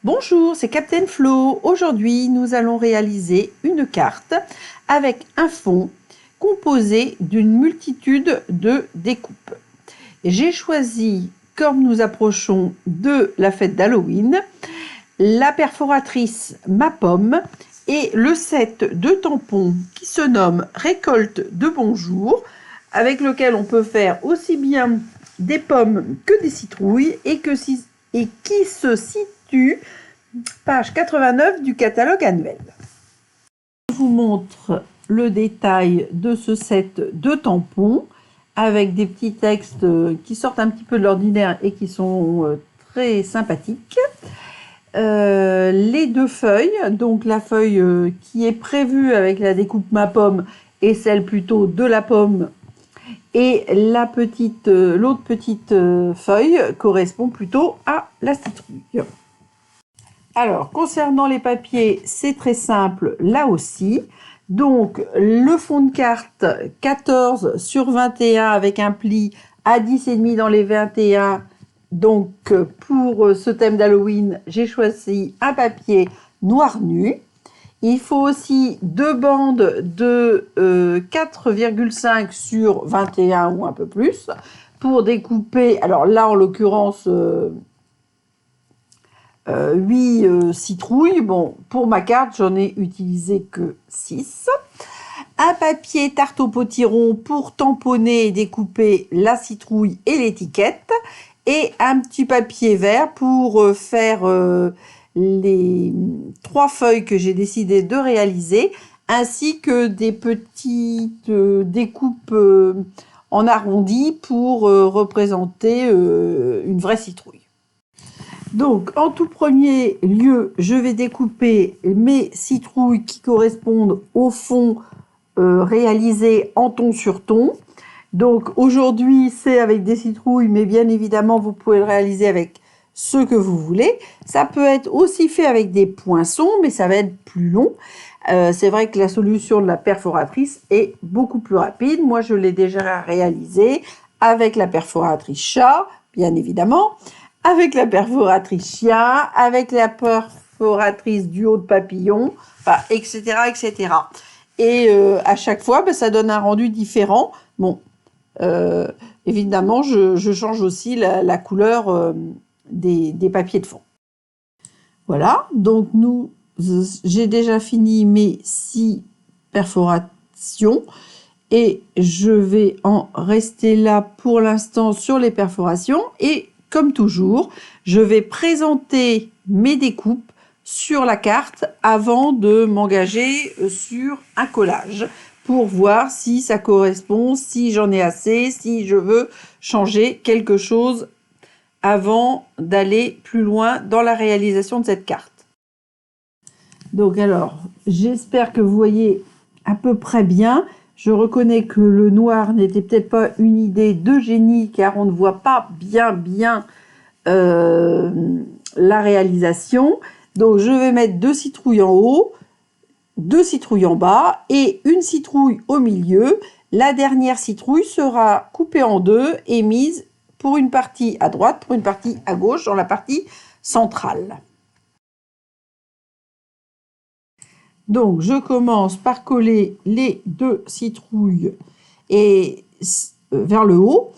Bonjour, c'est Captain Flo. Aujourd'hui, nous allons réaliser une carte avec un fond composé d'une multitude de découpes. J'ai choisi, comme nous approchons de la fête d'Halloween, la perforatrice Ma Pomme et le set de tampons qui se nomme Récolte de Bonjour, avec lequel on peut faire aussi bien des pommes que des citrouilles et qui se situe page 89 du catalogue annuel. Je vous montre le détail de ce set de tampons avec des petits textes qui sortent un petit peu de l'ordinaire et qui sont très sympathiques. Les deux feuilles, donc la feuille qui est prévue avec la découpe Ma Pomme et celle plutôt de la pomme, et l'autre petite feuille correspond plutôt à la citrouille. Alors, concernant les papiers, c'est très simple là aussi. Donc, le fond de carte 14 sur 21 avec un pli à 10,5 dans les 21. Donc, pour ce thème d'Halloween, j'ai choisi un papier noir nu. Il faut aussi deux bandes de 4,5 sur 21 ou un peu plus pour découper. Alors là, en l'occurrence, 8 citrouilles. Bon, pour ma carte, j'en ai utilisé que 6. Un papier tarte au potiron pour tamponner et découper la citrouille et l'étiquette. Et un petit papier vert pour faire les 3 feuilles que j'ai décidé de réaliser, ainsi que des petites découpes en arrondi pour représenter une vraie citrouille. Donc, en tout premier lieu, je vais découper mes citrouilles qui correspondent au fond réalisé en ton sur ton. Donc, aujourd'hui, c'est avec des citrouilles, mais bien évidemment, vous pouvez le réaliser avec ce que vous voulez. Ça peut être aussi fait avec des poinçons, mais ça va être plus long. C'est vrai que la solution de la perforatrice est beaucoup plus rapide. Moi, je l'ai déjà réalisé avec la perforatrice chat, bien évidemment, avec la perforatrice chien, avec la perforatrice du haut de papillon, enfin, etc., etc. Et à chaque fois, ça donne un rendu différent. Bon, évidemment, je change aussi la couleur des papiers de fond. Voilà, donc j'ai déjà fini mes 6 perforations et je vais en rester là pour l'instant sur les perforations. Et comme toujours, je vais présenter mes découpes sur la carte avant de m'engager sur un collage pour voir si ça correspond, si j'en ai assez, si je veux changer quelque chose avant d'aller plus loin dans la réalisation de cette carte. Donc alors, j'espère que vous voyez à peu près bien. Je reconnais que le noir n'était peut-être pas une idée de génie car on ne voit pas bien la réalisation. Donc je vais mettre 2 citrouilles en haut, 2 citrouilles en bas et une citrouille au milieu. La dernière citrouille sera coupée en deux et mise pour une partie à droite, pour une partie à gauche, dans la partie centrale. Donc, je commence par coller les 2 citrouilles vers le haut.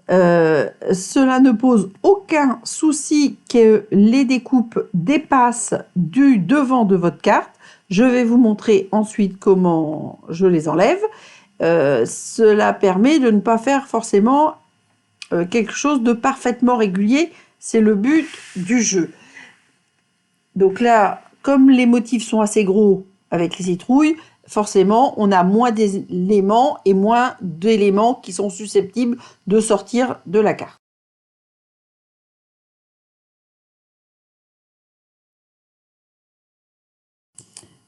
Cela ne pose aucun souci que les découpes dépassent du devant de votre carte. Je vais vous montrer ensuite comment je les enlève. Cela permet de ne pas faire forcément quelque chose de parfaitement régulier. C'est le but du jeu. Donc là, comme les motifs sont assez gros avec les citrouilles, forcément, on a moins d'éléments et moins d'éléments qui sont susceptibles de sortir de la carte.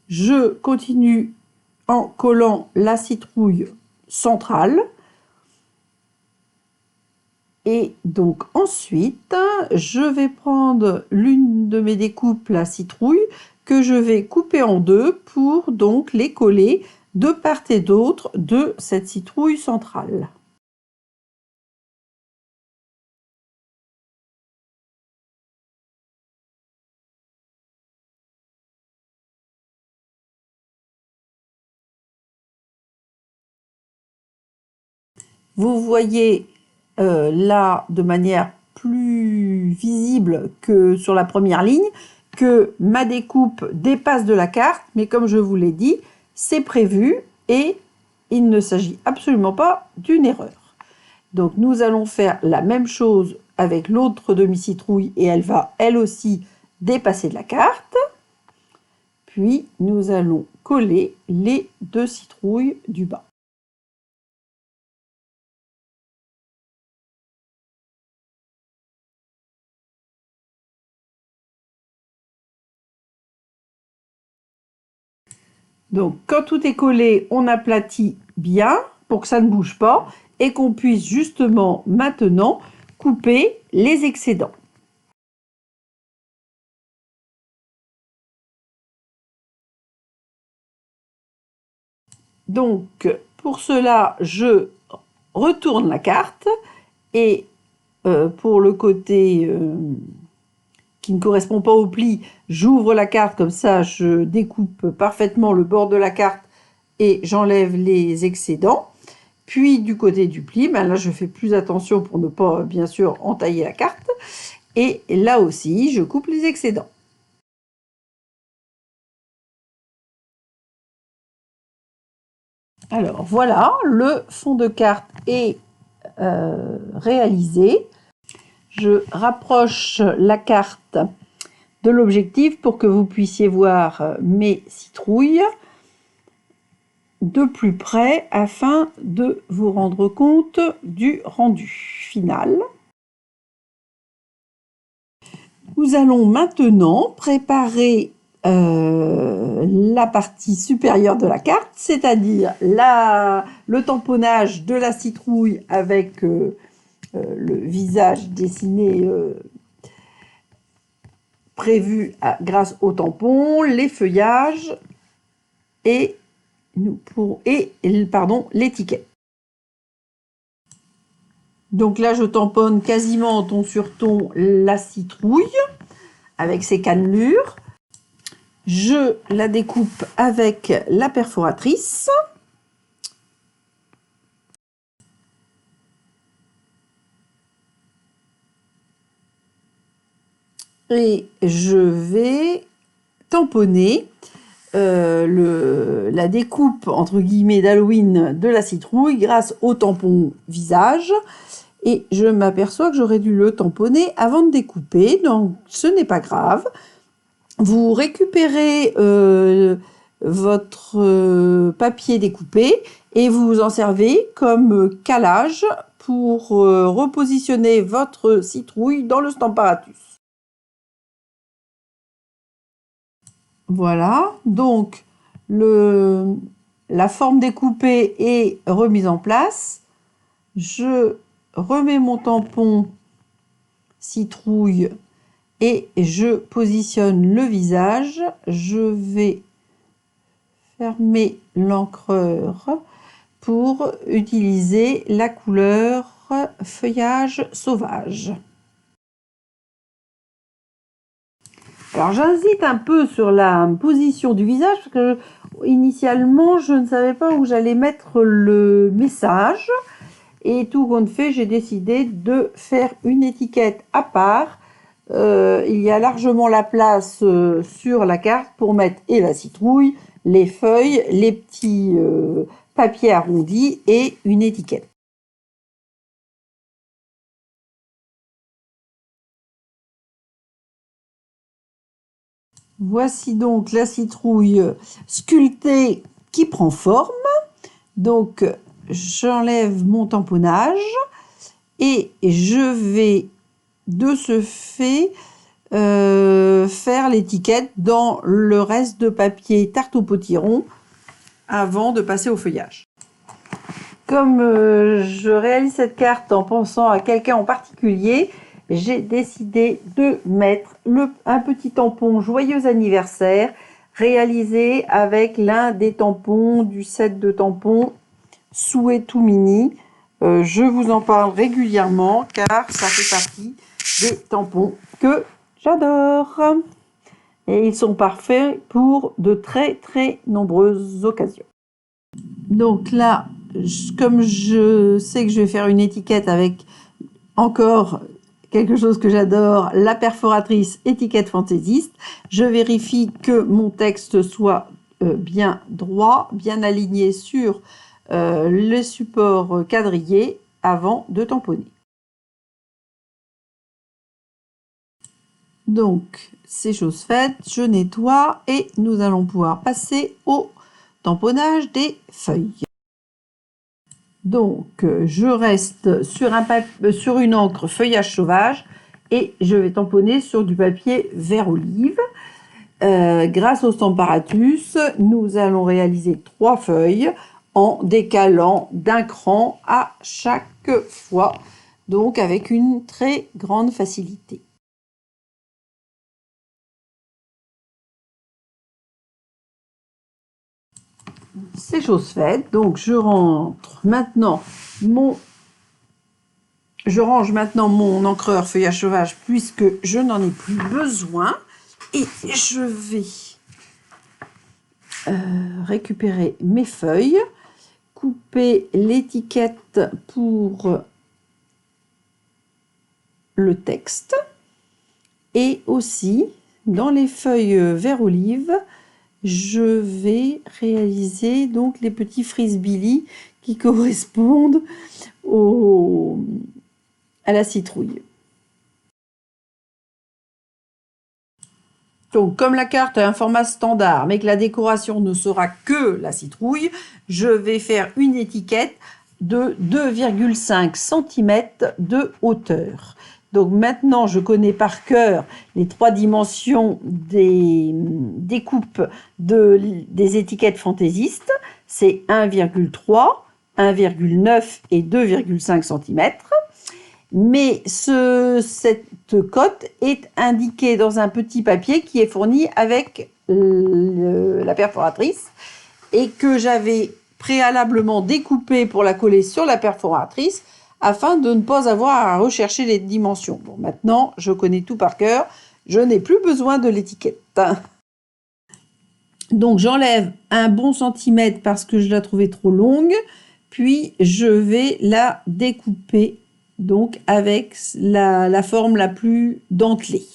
Je continue en collant la citrouille centrale. Et donc ensuite, je vais prendre l'une de mes découpes, la citrouille, que je vais couper en deux pour donc les coller de part et d'autre de cette citrouille centrale. Vous voyez là de manière plus visible que sur la première ligne que ma découpe dépasse de la carte, mais comme je vous l'ai dit, c'est prévu et il ne s'agit absolument pas d'une erreur. Donc nous allons faire la même chose avec l'autre demi-citrouille et elle va elle aussi dépasser de la carte. Puis nous allons coller les deux citrouilles du bas. Donc quand tout est collé, on aplatit bien pour que ça ne bouge pas et qu'on puisse justement maintenant couper les excédents. Donc pour cela, je retourne la carte et pour le côté qui ne correspond pas au pli, j'ouvre la carte comme ça, je découpe parfaitement le bord de la carte et j'enlève les excédents. Puis du côté du pli, ben là je fais plus attention pour ne pas bien sûr entailler la carte. Et là aussi, je coupe les excédents. Alors voilà, le fond de carte est réalisé. Je rapproche la carte de l'objectif pour que vous puissiez voir mes citrouilles de plus près afin de vous rendre compte du rendu final. Nous allons maintenant préparer la partie supérieure de la carte, c'est-à-dire le tamponnage de la citrouille avec le visage dessiné prévu grâce au tampon, les feuillages et l'étiquette. Donc là, je tamponne quasiment en ton sur ton la citrouille avec ses cannelures. Je la découpe avec la perforatrice. Et je vais tamponner la découpe entre guillemets d'Halloween de la citrouille grâce au tampon visage. Et je m'aperçois que j'aurais dû le tamponner avant de découper, donc ce n'est pas grave. Vous récupérez votre papier découpé et vous vous en servez comme calage pour repositionner votre citrouille dans le Stamparatus. Voilà, donc la forme découpée est remise en place. Je remets mon tampon citrouille et je positionne le visage. Je vais fermer l'encreur pour utiliser la couleur feuillage sauvage. Alors j'hésite un peu sur la position du visage parce que initialement je ne savais pas où j'allais mettre le message et tout compte fait j'ai décidé de faire une étiquette à part. Il y a largement la place sur la carte pour mettre et la citrouille, les feuilles, les petits papiers arrondis et une étiquette. Voici donc la citrouille sculptée qui prend forme. Donc j'enlève mon tamponnage et je vais de ce fait faire l'étiquette dans le reste de papier tarte au potiron avant de passer au feuillage. Comme je réalise cette carte en pensant à quelqu'un en particulier, j'ai décidé de mettre un petit tampon joyeux anniversaire réalisé avec l'un des tampons du set de tampons Souhait tout mini. Je vous en parle régulièrement car ça fait partie des tampons que j'adore. Et ils sont parfaits pour de très très nombreuses occasions. Donc là, comme je sais que je vais faire une étiquette avec encore quelque chose que j'adore, la perforatrice étiquette fantaisiste, je vérifie que mon texte soit bien droit, bien aligné sur le support quadrillé avant de tamponner. Donc, c'est chose faite, je nettoie et nous allons pouvoir passer au tamponnage des feuilles. Donc, je reste sur une encre feuillage sauvage et je vais tamponner sur du papier vert olive. Grâce au Stamparatus, nous allons réaliser 3 feuilles en décalant d'un cran à chaque fois, donc avec une très grande facilité. C'est chose faite, donc je range maintenant mon encreur feuillage sauvage puisque je n'en ai plus besoin et je vais récupérer mes feuilles, couper l'étiquette pour le texte et aussi dans les feuilles vert olive je vais réaliser donc les petits frisbilly qui correspondent à la citrouille. Donc, comme la carte a un format standard, mais que la décoration ne sera que la citrouille, je vais faire une étiquette de 2,5 cm de hauteur. Donc maintenant, je connais par cœur les 3 dimensions des découpes des étiquettes fantaisistes. C'est 1,3, 1,9 et 2,5 cm. Mais cette cote est indiquée dans un petit papier qui est fourni avec la perforatrice et que j'avais préalablement découpé pour la coller sur la perforatrice afin de ne pas avoir à rechercher les dimensions. Bon, maintenant, je connais tout par cœur, je n'ai plus besoin de l'étiquette. Donc, j'enlève un bon centimètre parce que je la trouvais trop longue, puis je vais la découper donc avec la forme la plus dentelée.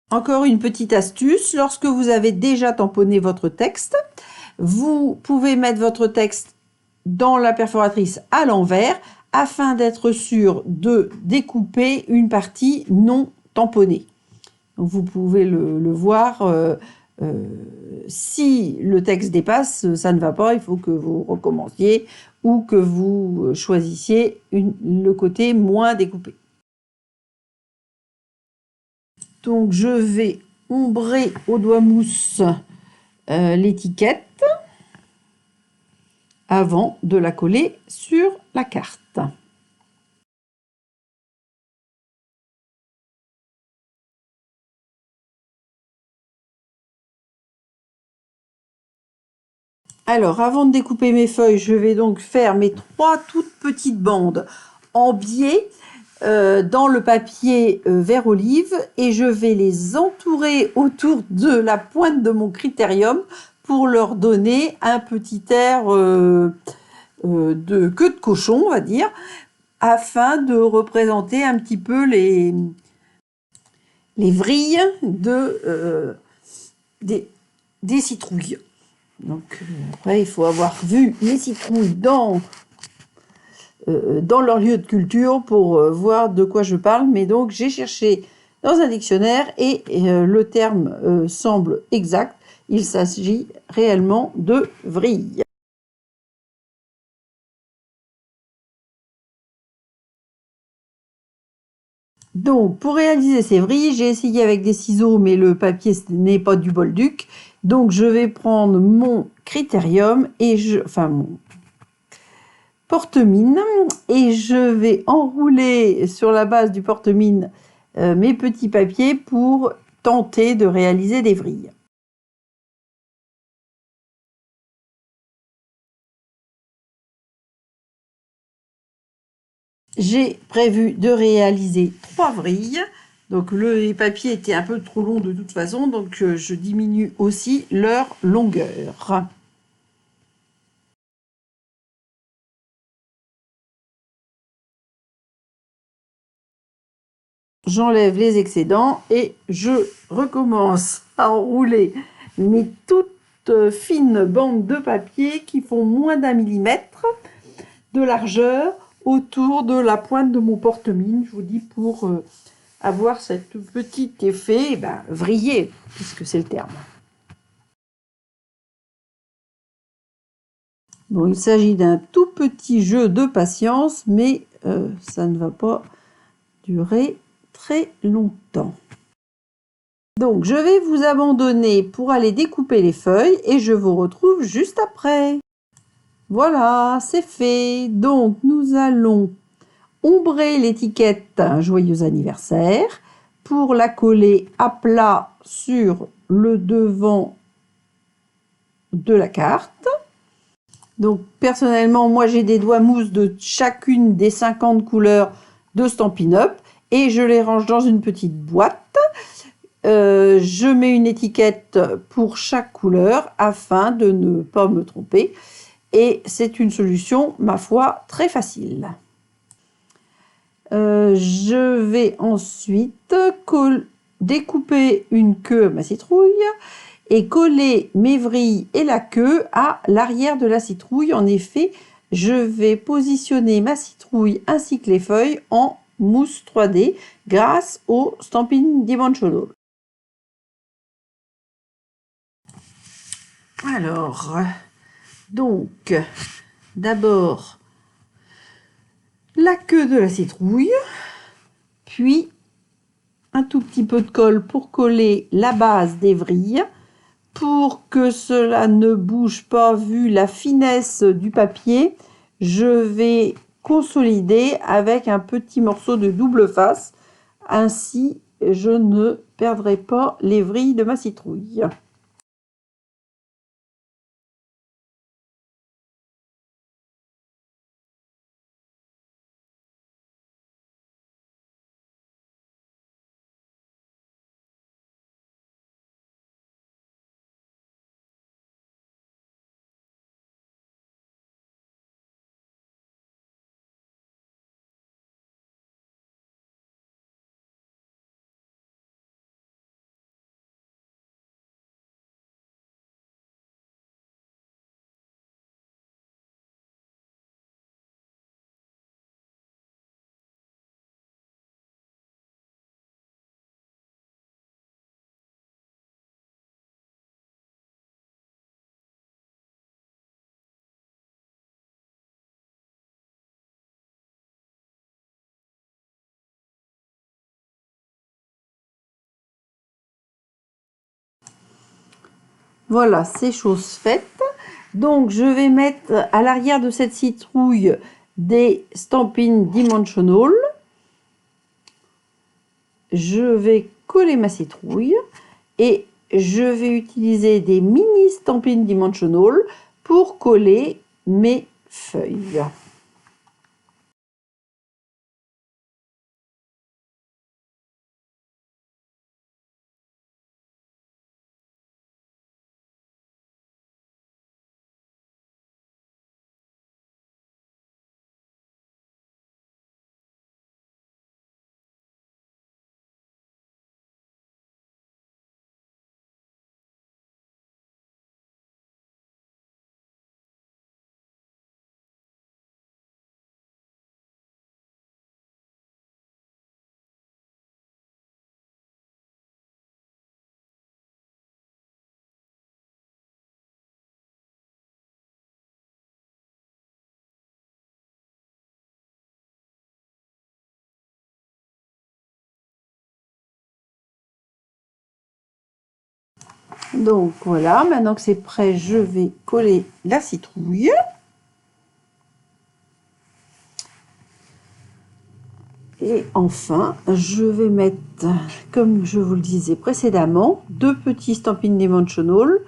Encore une petite astuce, lorsque vous avez déjà tamponné votre texte, vous pouvez mettre votre texte dans la perforatrice à l'envers afin d'être sûr de découper une partie non tamponnée. Donc vous pouvez le voir, si le texte dépasse, ça ne va pas, il faut que vous recommenciez ou que vous choisissiez le côté moins découpé. Donc je vais ombrer au doigt mousse l'étiquette avant de la coller sur la carte. Alors, avant de découper mes feuilles, je vais donc faire mes 3 toutes petites bandes en biais dans le papier vert olive et je vais les entourer autour de la pointe de mon critérium pour leur donner un petit air de queue de cochon, on va dire, afin de représenter un petit peu les vrilles des citrouilles. Donc après, il faut avoir vu les citrouilles dans leur lieu de culture pour voir de quoi je parle. Mais donc, j'ai cherché dans un dictionnaire et le terme semble exact. Il s'agit réellement de vrille. Donc, pour réaliser ces vrilles, j'ai essayé avec des ciseaux, mais le papier n'est pas du Bolduc. Donc, je vais prendre mon critérium et mon porte-mine et je vais enrouler sur la base du porte-mine mes petits papiers pour tenter de réaliser des vrilles. J'ai prévu de réaliser 3 vrilles. Donc les papiers étaient un peu trop longs de toute façon, donc je diminue aussi leur longueur. j'enlève les excédents et je recommence à enrouler mes toutes fines bandes de papier qui font moins d'1 millimètre de largeur autour de la pointe de mon porte-mine, je vous dis, pour avoir cet petit effet vrillé, puisque c'est le terme. Bon, il s'agit d'un tout petit jeu de patience, mais ça ne va pas durer très longtemps. Donc, je vais vous abandonner pour aller découper les feuilles et je vous retrouve juste après. Voilà, c'est fait. Donc, nous allons ombrer l'étiquette « Joyeux anniversaire » pour la coller à plat sur le devant de la carte. Donc, personnellement, moi, j'ai des doigts mousse de chacune des 50 couleurs de Stampin' Up et je les range dans une petite boîte. Je mets une étiquette pour chaque couleur afin de ne pas me tromper. Et c'est une solution, ma foi, très facile. Je vais ensuite découper une queue à ma citrouille et coller mes vrilles et la queue à l'arrière de la citrouille. En effet, je vais positionner ma citrouille ainsi que les feuilles en mousse 3D grâce au Stampin' Dimensional. Alors, donc, d'abord la queue de la citrouille, puis un tout petit peu de colle pour coller la base des vrilles, pour que cela ne bouge pas vu la finesse du papier. Je vais consolider avec un petit morceau de double face, ainsi je ne perdrai pas les vrilles de ma citrouille. Voilà, c'est chose faite. Donc, je vais mettre à l'arrière de cette citrouille des Stampin' Dimensional. Je vais coller ma citrouille et je vais utiliser des mini Stampin' Dimensional pour coller mes feuilles. Donc voilà, maintenant que c'est prêt, je vais coller la citrouille. Et enfin, je vais mettre, comme je vous le disais précédemment, 2 petits Stampin' Dimensional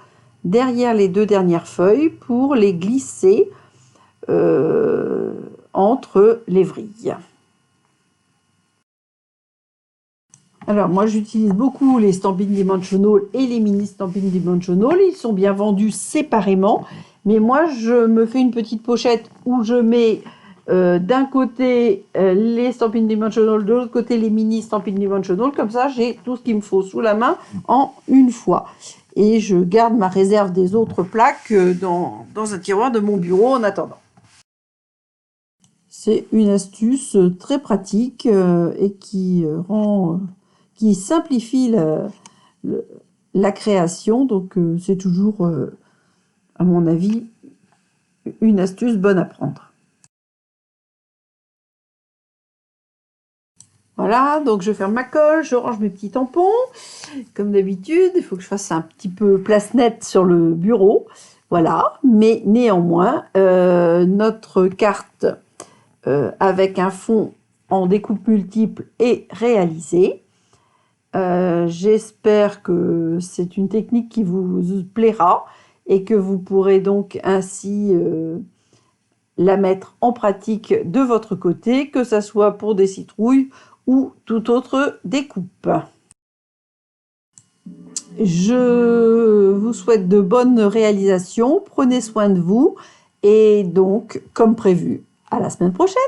derrière les 2 dernières feuilles pour les glisser entre les vrilles. Alors moi j'utilise beaucoup les Stampin' Dimensional et les mini Stampin' Dimensional. Ils sont bien vendus séparément. Mais moi je me fais une petite pochette où je mets d'un côté les Stampin' Dimensional, de l'autre côté les mini Stampin' Dimensional. Comme ça, j'ai tout ce qu'il me faut sous la main en une fois. Et je garde ma réserve des autres plaques dans un tiroir de mon bureau en attendant. C'est une astuce très pratique et qui simplifie la création. Donc, c'est toujours, à mon avis, une astuce bonne à prendre. Voilà, donc je ferme ma colle, je range mes petits tampons. Comme d'habitude, il faut que je fasse un petit peu place nette sur le bureau. Voilà, mais néanmoins, notre carte avec un fond en découpe multiple est réalisée. J'espère que c'est une technique qui vous plaira et que vous pourrez donc ainsi la mettre en pratique de votre côté, que ce soit pour des citrouilles ou toute autre découpe. Je vous souhaite de bonnes réalisations, prenez soin de vous et donc, comme prévu, à la semaine prochaine.